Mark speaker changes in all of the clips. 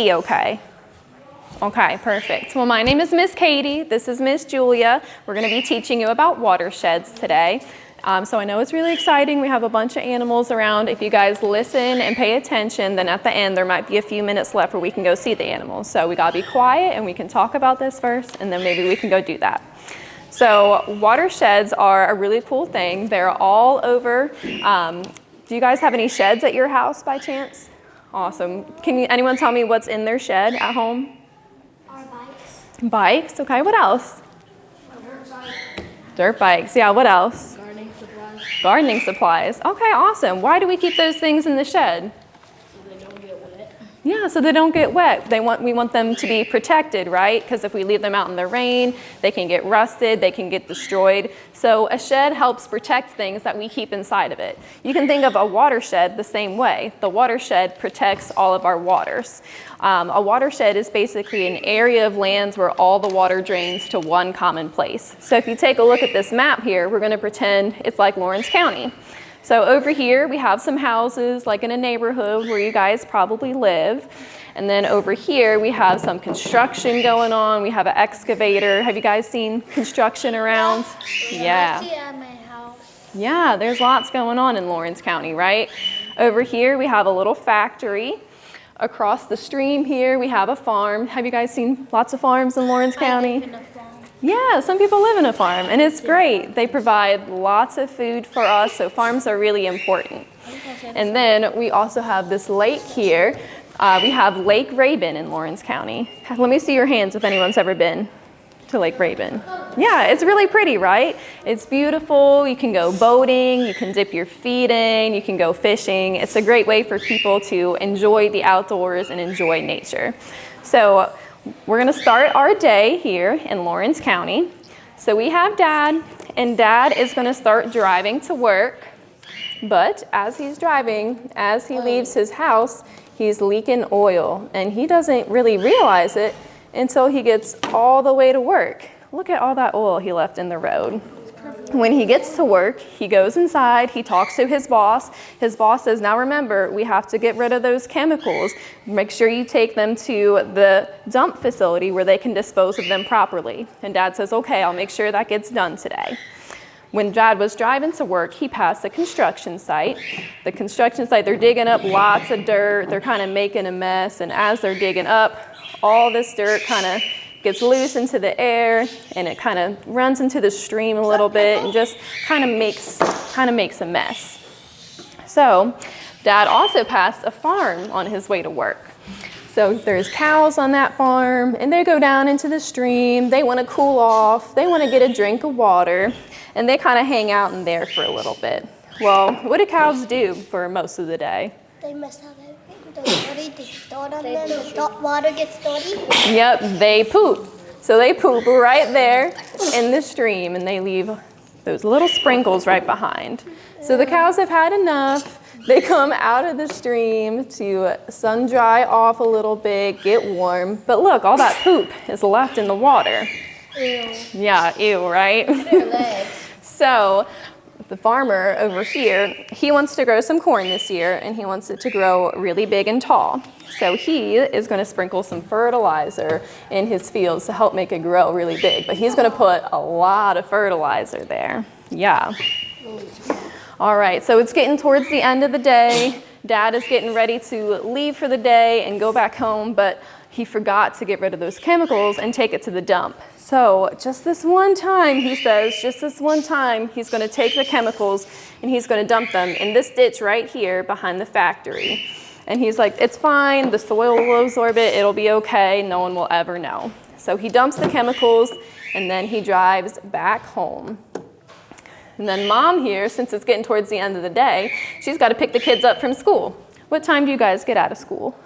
Speaker 1: Okay. Okay, perfect. Well, my name is Miss Katie. This is Miss Julia. We're going to be teaching you about watersheds today. So I know it's really exciting. We have a bunch of animals around. If you guys listen and pay attention, then at the end there might be a few minutes left where we can go see the animals. So we gotta be quiet and we can talk about this first, and then maybe we can go do that. So watersheds are a really cool thing. They're all over. Do you guys have any sheds at your house by chance? Awesome. Anyone tell me what's in their shed at home?
Speaker 2: Our bikes.
Speaker 1: Bikes, okay, what else?
Speaker 2: Dirt bikes.
Speaker 1: Dirt bikes, yeah, what else?
Speaker 2: Gardening supplies.
Speaker 1: Gardening supplies. Okay, awesome. Why do we keep those things in the shed?
Speaker 2: So they don't get wet.
Speaker 1: Yeah, so they don't get wet. We want them to be protected, right? Because if we leave them out in the rain, they can get rusted, they can get destroyed. So a shed helps protect things that we keep inside of it. You can think of a watershed the same way. The watershed protects all of our waters. A watershed is basically an area of lands where all the water drains to one common place. So if you take a look at this map here, we're going to pretend it's like Lawrence County. So over here we have some houses like in a neighborhood where you guys probably live. And then over here we have some construction going on. We have an excavator. Have you guys seen construction around? Yeah.
Speaker 2: I see it at my house.
Speaker 1: Yeah, there's lots going on in Lawrence County, right? Over here we have a little factory. Across the stream here we have a farm. Have you guys seen lots of farms in Lawrence County?
Speaker 2: I live in a farm.
Speaker 1: Yeah, some people live in a farm, and it's great. They provide lots of food for us, so farms are really important. And then we also have this lake here. We have Lake Rabun in Lawrence County. Let me see your hands if anyone's ever been to Lake Rabun. Yeah, it's really pretty, right? It's beautiful. You can go boating, you can dip your feet in, you can go fishing. It's a great way for people to enjoy the outdoors and enjoy nature. So we're gonna start our day here in Lawrence County. So we have Dad, and Dad is gonna start driving to work. But as he's driving, as he leaves his house, he's leaking oil, and he doesn't really realize it until he gets all the way to work. Look at all that oil he left in the road. When he gets to work, he goes inside, he talks to his boss. His boss says, now remember, we have to get rid of those chemicals. Make sure you take them to the dump facility where they can dispose of them properly. And Dad says, okay, I'll make sure that gets done today. When Dad was driving to work, he passed a construction site. The construction site, they're digging up lots of dirt. They're kind of making a mess. And as they're digging up, all this dirt kind of gets loose into the air, and it kind of runs into the stream a little bit and just kind of makes a mess. So Dad also passed a farm on his way to work. So there's cows on that farm, and they go down into the stream. They want to cool off. They want to get a drink of water, and they kind of hang out in there for a little bit. Well, what do cows do for most of the day?
Speaker 2: They mess up everything. They start on them. The water gets dirty.
Speaker 1: Yep, they poop. So they poop right there in the stream, and they leave those little sprinkles right behind. So the cows have had enough. They come out of the stream to sun dry off a little bit, get warm. But look, all that poop is left in the water.
Speaker 2: Ew.
Speaker 1: Yeah, ew, right?
Speaker 2: Their legs.
Speaker 1: So the farmer over here, he wants to grow some corn this year, and he wants it to grow really big and tall. So he is going to sprinkle some fertilizer in his fields to help make it grow really big. But he's going to put a lot of fertilizer there. Yeah. All right, so it's getting towards the end of the day. Dad is getting ready to leave for the day and go back home, but he forgot to get rid of those chemicals and take it to the dump. So just this one time, he says, just this one time, he's going to take the chemicals and he's going to dump them in this ditch right here behind the factory. And he's like, it's fine, the soil will absorb it, it'll be okay, no one will ever know. So he dumps the chemicals, and then he drives back home. And then Mom here, since it's getting towards the end of the day, she's got to pick the kids up from school. What time do you guys get out of school?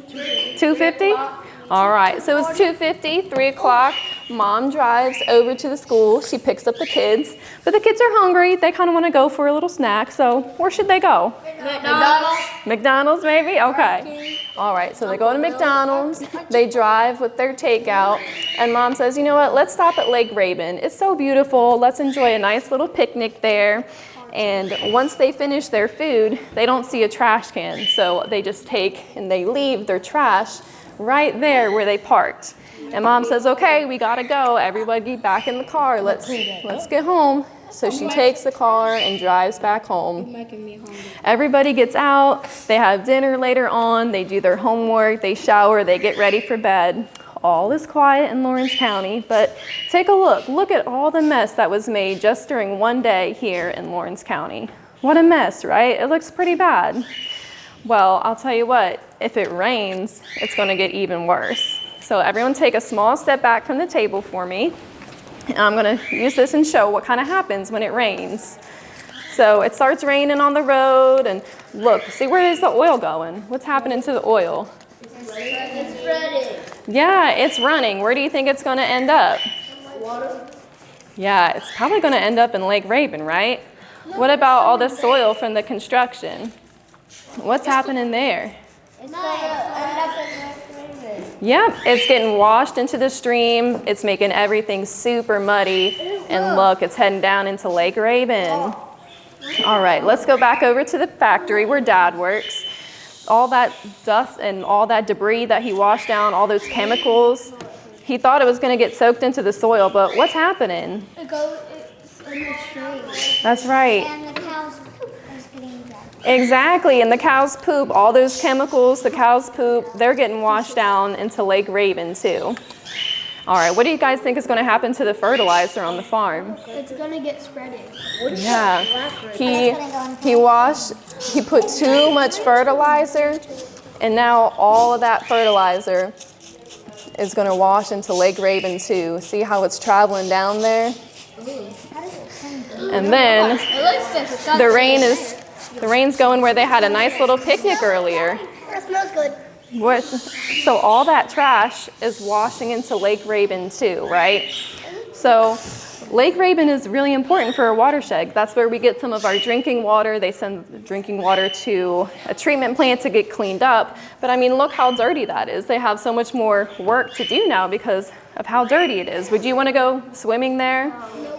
Speaker 1: 2:50? All right, so it's 2:50, 3 o'clock. Mom drives over to the school. She picks up the kids, but the kids are hungry. They kind of want to go for a little snack, so where should they go?
Speaker 2: McDonald's.
Speaker 1: McDonald's, maybe? Okay. All right, so they go to McDonald's. They drive with their takeout, and Mom says, you know what, let's stop at Lake Rabun. It's so beautiful. Let's enjoy a nice little picnic there. And once they finish their food, they don't see a trash can, so they just take and they leave their trash right there where they parked. And Mom says, okay, we gotta go. Everybody back in the car. Let's get home. So she takes the car and drives back home. Everybody gets out. They have dinner later on. They do their homework. They shower. They get ready for bed. All is quiet in Lawrence County, but take a look. Look at all the mess that was made just during one day here in Lawrence County. What a mess, right? It looks pretty bad. Well, I'll tell you what, if it rains, it's gonna get even worse. So everyone take a small step back from the table for me. And I'm gonna use this and show what kind of happens when it rains. So it starts raining on the road, and look, see, where is the oil going? What's happening to the oil?
Speaker 2: It's spreading.
Speaker 1: Yeah, it's running. Where do you think it's gonna end up?
Speaker 2: Water.
Speaker 1: Yeah, it's probably gonna end up in Lake Raven, right? What about all the soil from the construction? What's happening there?
Speaker 2: It's gonna end up in Lake Raven.
Speaker 1: Yep, it's getting washed into the stream. It's making everything super muddy. And look, it's heading down into Lake Raven. All right, let's go back over to the factory where Dad works. All that dust and all that debris that he washed down, all those chemicals, he thought it was going to get soaked into the soil, but what's happening?
Speaker 2: It's in the stream.
Speaker 1: That's right.
Speaker 2: And the cow's poop is getting wet.
Speaker 1: Exactly, and the cow's poop, all those chemicals, the cow's poop, they're getting washed down into Lake Raven too. All right, what do you guys think is going to happen to the fertilizer on the farm?
Speaker 2: It's gonna get spreaded.
Speaker 1: Yeah, he put too much fertilizer, and now all of that fertilizer is going to wash into Lake Raven too. See how it's traveling down there? And then the rain's going where they had a nice little picnic earlier.
Speaker 2: That smells good.
Speaker 1: So all that trash is washing into Lake Raven too, right? So Lake Raven is really important for our watershed. That's where we get some of our drinking water. They send the drinking water to a treatment plant to get cleaned up. But I mean, look how dirty that is. They have so much more work to do now because of how dirty it is. Would you want to go swimming there?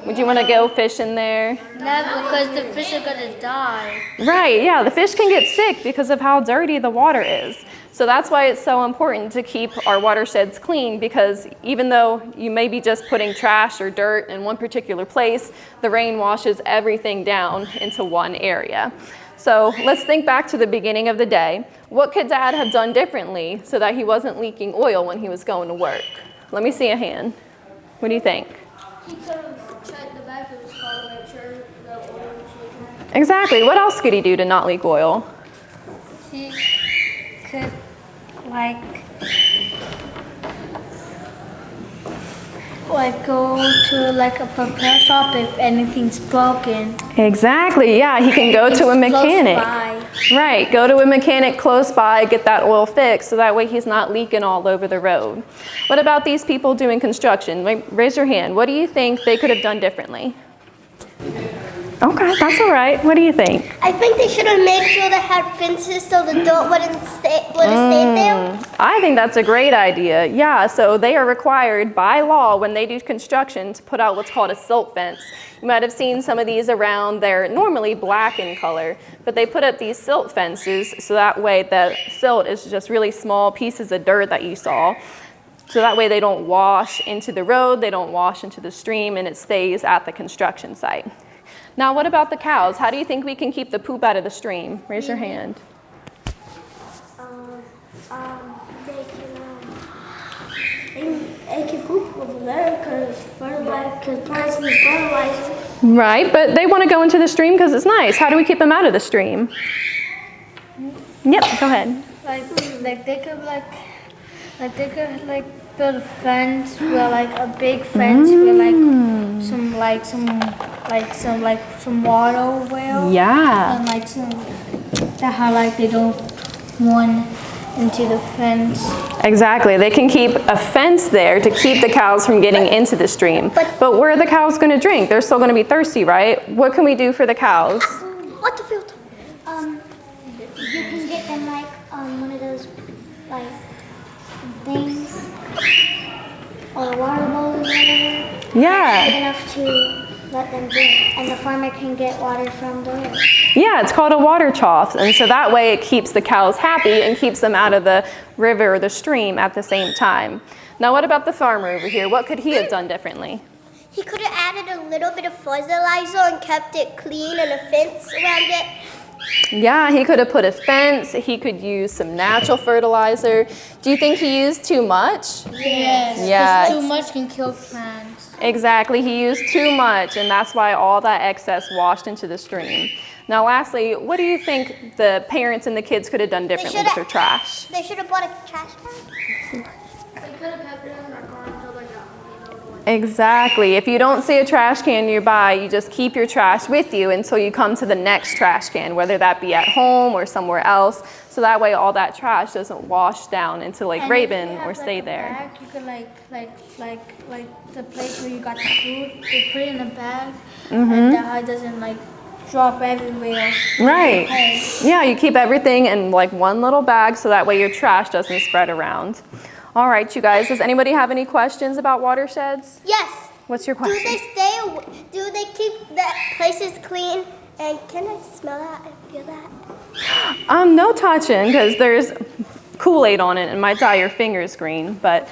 Speaker 1: Would you want to go fishing there?
Speaker 2: No, because the fish are gonna die.
Speaker 1: Right, yeah, the fish can get sick because of how dirty the water is. So that's why it's so important to keep our watersheds clean, because even though you may be just putting trash or dirt in one particular place, the rain washes everything down into one area. So let's think back to the beginning of the day. What could Dad have done differently so that he wasn't leaking oil when he was going to work? Let me see a hand. What do you think?
Speaker 2: He could have checked the back of his car to make sure the oil was leaking.
Speaker 1: Exactly. What else could he do to not leak oil?
Speaker 2: He could, go to a repair shop if anything's broken.
Speaker 1: Exactly, yeah, he can go to a mechanic. Right, go to a mechanic close by, get that oil fixed, so that way he's not leaking all over the road. What about these people doing construction? Raise your hand. What do you think they could have done differently? Okay, that's all right. What do you think?
Speaker 2: I think they should have made sure they had fences so the dirt wouldn't stay there.
Speaker 1: I think that's a great idea. Yeah, so they are required by law when they do construction to put out what's called a silt fence. You might have seen some of these around. They're normally black in color, but they put up these silt fences so that way the silt is just really small pieces of dirt that you saw. So that way they don't wash into the road, they don't wash into the stream, and it stays at the construction site. Now, what about the cows? How do you think we can keep the poop out of the stream? Raise your hand.
Speaker 2: They can poop over there because plants need fertilizer.
Speaker 1: Right, but they want to go into the stream because it's nice. How do we keep them out of the stream? Yep, go ahead.
Speaker 2: They could build a fence with a big fence with some water well.
Speaker 1: Yeah.
Speaker 2: And how they don't run into the fence.
Speaker 1: Exactly. They can keep a fence there to keep the cows from getting into the stream. But where are the cows going to drink? They're still going to be thirsty, right? What can we do for the cows?
Speaker 2: Water filter. You can get them one of those things or a water bowl or whatever.
Speaker 1: Yeah.
Speaker 2: Big enough to let them drink, and the farmer can get water from there.
Speaker 1: Yeah, it's called a water trough, and so that way it keeps the cows happy and keeps them out of the river or the stream at the same time. Now what about the farmer over here? What could he have done differently?
Speaker 3: He could have added a little bit of fertilizer and kept it clean and a fence around it.
Speaker 1: Yeah, he could have put a fence. He could use some natural fertilizer. Do you think he used too much?
Speaker 2: Yes.
Speaker 1: Yeah.
Speaker 2: Too much can kill plants.
Speaker 1: Exactly, he used too much, and that's why all that excess washed into the stream. Now lastly, what do you think the parents and the kids could have done differently with their trash?
Speaker 3: They should have bought a trash can.
Speaker 2: They could have kept it in their car until they got home.
Speaker 1: Exactly. If you don't see a trash can nearby, you just keep your trash with you until you come to the next trash can, whether that be at home or somewhere else. So that way all that trash doesn't wash down into Lake Raven or stay there.
Speaker 2: Bag, you could like the place where you got the food, you put it in a bag, and that it doesn't like drop everywhere.
Speaker 1: Right.
Speaker 2: Home.
Speaker 1: Yeah, you keep everything in like one little bag so that way your trash doesn't spread around. All right, you guys, does anybody have any questions about watersheds?
Speaker 3: Yes.
Speaker 1: What's your
Speaker 3: Do
Speaker 1: question?
Speaker 3: they keep the places clean? And can I smell that and feel that?
Speaker 1: No touching, because there's Kool-Aid on it and might dye your fingers green. But